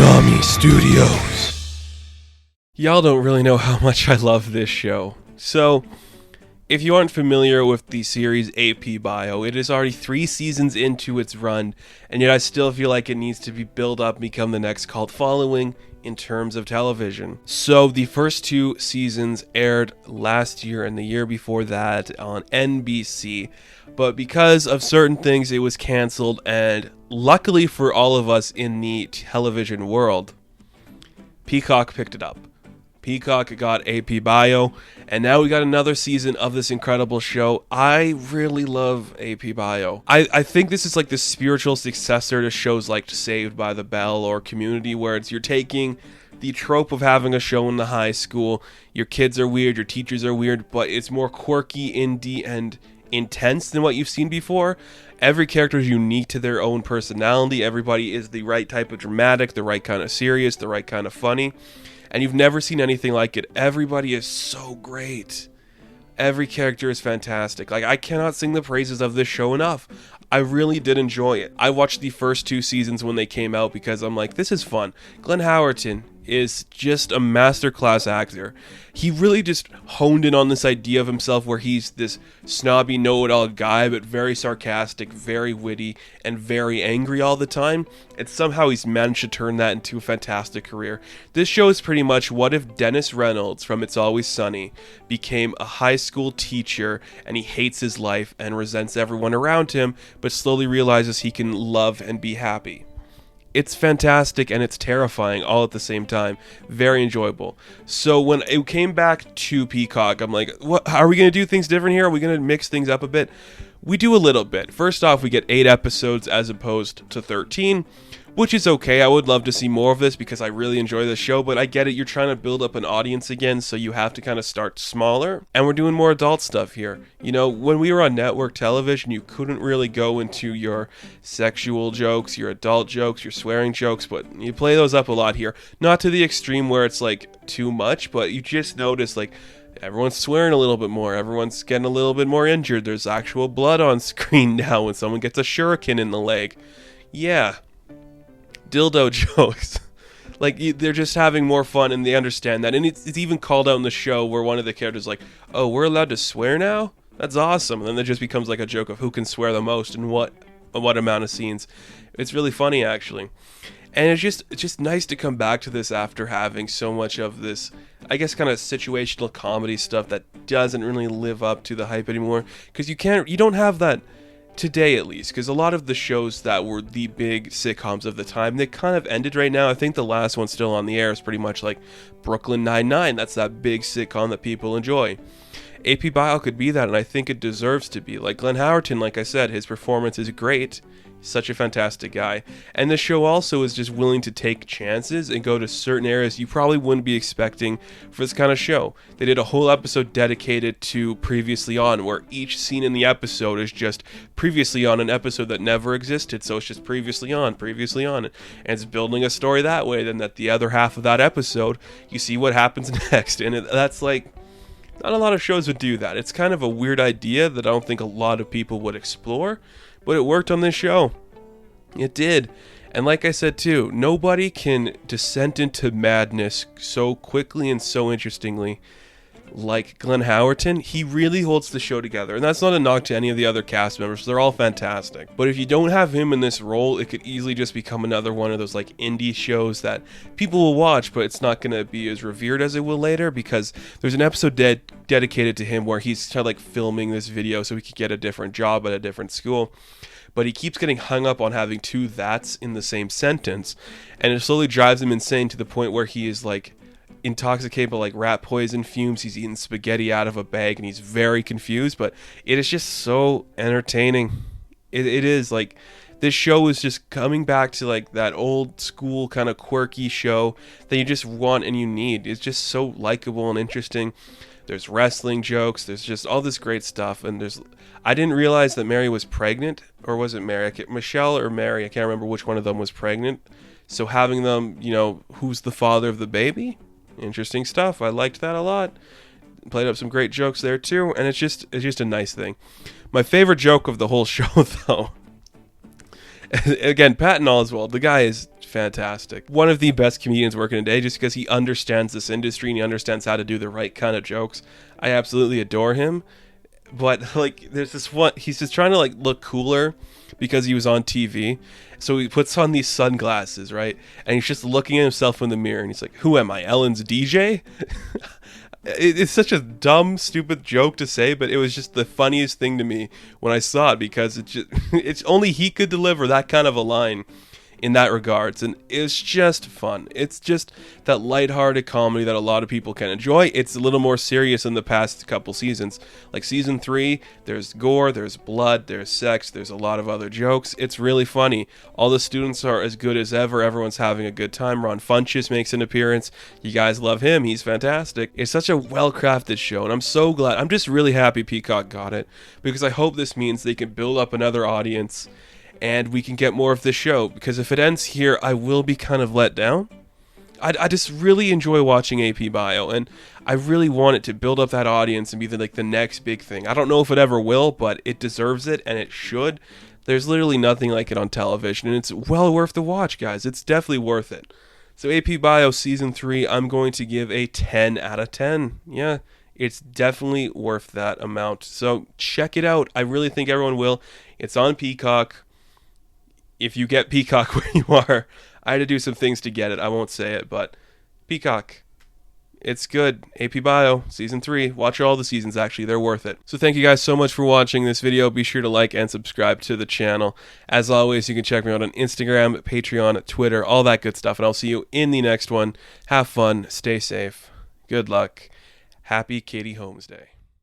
Konami Studios. Y'all don't really know how much I love this show. So, if you aren't familiar with the series AP Bio, it is already 3 seasons into its run, and yet I still feel like it needs to be built up and become the next cult following in terms of television. So the first 2 seasons aired last year and the year before that on NBC, but because of certain things it was canceled, and luckily for all of us in the television world, Peacock picked it up. Peacock got AP Bio, and now we got another season of this incredible show. I really love AP Bio. I think this is like the spiritual successor to shows like Saved by the Bell or Community, where you're taking the trope of having a show in the high school. Your kids are weird, your teachers are weird, but it's more quirky, indie, and intense than what you've seen before. Every character is unique to their own personality. Everybody is the right type of dramatic, the right kind of serious, the right kind of funny. And you've never seen anything like it. Everybody is so great. Every character is fantastic. Like, I cannot sing the praises of this show enough. I really did enjoy it. I watched the first 2 seasons when they came out because I'm like, this is fun. Glenn Howerton is just a masterclass actor. He really just honed in on this idea of himself where he's this snobby know-it-all guy, but very sarcastic, very witty, and very angry all the time. And somehow he's managed to turn that into a fantastic career. This show is pretty much what if Dennis Reynolds from It's Always Sunny became a high school teacher, and he hates his life and resents everyone around him, but slowly realizes he can love and be happy. It's fantastic and it's terrifying all at the same time. Very enjoyable. So when it came back to Peacock, I'm like, what? Are we going to do things different here? Are we going to mix things up a bit? We do a little bit. First off, we get 8 episodes as opposed to 13, which is okay. I would love to see more of this because I really enjoy the show, but I get it. You're trying to build up an audience again, so you have to kind of start smaller. And we're doing more adult stuff here. You know, when we were on network television, you couldn't really go into your sexual jokes, your adult jokes, your swearing jokes, but you play those up a lot here. Not to the extreme where it's like too much, but you just notice like everyone's swearing a little bit more. Everyone's getting a little bit more injured. There's actual blood on screen now when someone gets a shuriken in the leg. Yeah. Dildo jokes. Like, they're just having more fun, and they understand that. And it's even called out in the show where one of the characters is like, oh, we're allowed to swear now? That's awesome. And then it just becomes like a joke of who can swear the most and what amount of scenes. It's really funny, actually. And it's just nice to come back to this after having so much of this, I guess, kind of situational comedy stuff that doesn't really live up to the hype anymore. Because you don't have that today, at least, because a lot of the shows that were the big sitcoms of the time, they kind of ended right now. I think the last one still on the air is pretty much like Brooklyn Nine-Nine. That's that big sitcom that people enjoy. AP Bio could be that, and I think it deserves to be. Like Glenn Howerton, like I said, his performance is great. He's such a fantastic guy. And the show also is just willing to take chances and go to certain areas you probably wouldn't be expecting for this kind of show. They did a whole episode dedicated to Previously On, where each scene in the episode is just previously on an episode that never existed. So it's just previously on. And it's building a story that way. Then at the other half of that episode, you see what happens next. And that's like, not a lot of shows would do that. It's kind of a weird idea that I don't think a lot of people would explore, but it worked on this show. It did. And like I said too, nobody can descend into madness so quickly and so interestingly like Glenn Howerton. He really holds the show together. And that's not a knock to any of the other cast members. They're all fantastic. But if you don't have him in this role, it could easily just become another one of those like indie shows that people will watch, but it's not going to be as revered as it will later, because there's an episode dedicated to him where he's kind of like filming this video so he could get a different job at a different school. But he keeps getting hung up on having 2 that's in the same sentence. And it slowly drives him insane to the point where he is like intoxicated by like rat poison fumes. He's eating spaghetti out of a bag and he's very confused, but it is just so entertaining. It is like, this show is just coming back to like that old school kind of quirky show that you just want and you need. It's just so likable and interesting. There's wrestling jokes. There's just all this great stuff. And I didn't realize that Mary was pregnant, or was it Mary? Michelle or Mary? I can't remember which one of them was pregnant. So having them, who's the father of the baby? Interesting stuff. I liked that a lot. Played up some great jokes there too, and it's just a nice thing. My favorite joke of the whole show, though, Again, Patton Oswalt, the guy is fantastic. One of the best comedians working today, just because he understands this industry and he understands how to do the right kind of jokes. I absolutely adore him. But like, there's this one, he's just trying to like look cooler because he was on TV. So he puts on these sunglasses, right? And he's just looking at himself in the mirror and he's like, who am I, Ellen's DJ? It's such a dumb, stupid joke to say, but it was just the funniest thing to me when I saw it, because it's only he could deliver that kind of a line in that regards, and it's just fun. It's just that lighthearted comedy that a lot of people can enjoy. It's a little more serious in the past couple seasons. Like season 3, there's gore, there's blood, there's sex, there's a lot of other jokes. It's really funny. All the students are as good as ever. Everyone's having a good time. Ron Funches makes an appearance. You guys love him. He's fantastic. It's such a well-crafted show, and I'm so glad. I'm just really happy Peacock got it, because I hope this means they can build up another audience and we can get more of this show, because if it ends here, I will be kind of let down. I just really enjoy watching AP Bio, and I really want it to build up that audience and be the next big thing. I don't know if it ever will, but it deserves it, and it should. There's literally nothing like it on television, and it's well worth the watch, guys. It's definitely worth it. So AP Bio Season 3, I'm going to give a 10 out of 10. Yeah, it's definitely worth that amount. So check it out. I really think everyone will. It's on Peacock. If you get Peacock where you are, I had to do some things to get it. I won't say it, but Peacock, it's good. AP Bio, Season 3. Watch all the seasons, actually. They're worth it. So thank you guys so much for watching this video. Be sure to like and subscribe to the channel. As always, you can check me out on Instagram, Patreon, Twitter, all that good stuff. And I'll see you in the next one. Have fun. Stay safe. Good luck. Happy Katie Holmes Day.